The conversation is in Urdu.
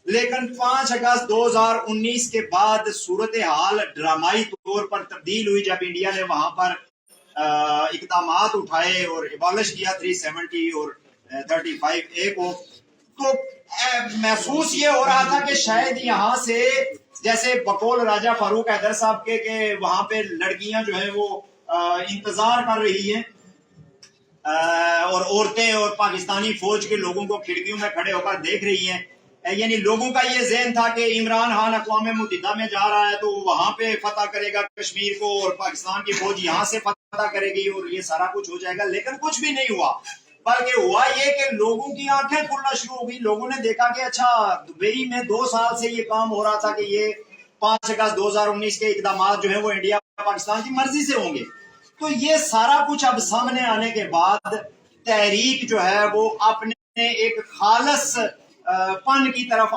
لیکن 5 اگست 2019 کے بعد صورتحال ڈرامائی طور پر تبدیل ہوئی جب انڈیا نے وہاں پر اقدامات اٹھائے اور ایبالش کیا 370 اور 35A کو، تو محسوس یہ ہو رہا تھا کہ شاید یہاں سے جیسے بقول راجہ فاروق حیدر صاحب کے کہ وہاں پہ لڑکیاں جو ہیں وہ انتظار کر رہی ہیں اور عورتیں اور پاکستانی فوج کے لوگوں کو کھڑکیوں میں کھڑے ہو کر دیکھ رہی ہیں، یعنی لوگوں کا یہ ذہن تھا کہ عمران خان اقوام متحدہ میں جا رہا ہے تو وہاں پہ فتح کرے گا کشمیر کو اور پاکستان کی فوج یہاں سے فتح کرے گی اور یہ سارا کچھ ہو جائے گا، لیکن کچھ بھی نہیں ہوا، بلکہ ہوا یہ کہ لوگوں کی آنکھیں کھلنا شروع ہو گئی۔ لوگوں نے دیکھا کہ اچھا دبئی میں 2 سال سے یہ کام ہو رہا تھا کہ یہ 5 اگست 2019 کے اقدامات جو ہیں وہ انڈیا پاکستان کی مرضی سے ہوں گے، تو یہ سارا کچھ اب سامنے آنے کے بعد تحریک جو ہے وہ اپنے ایک خالص پن کی طرف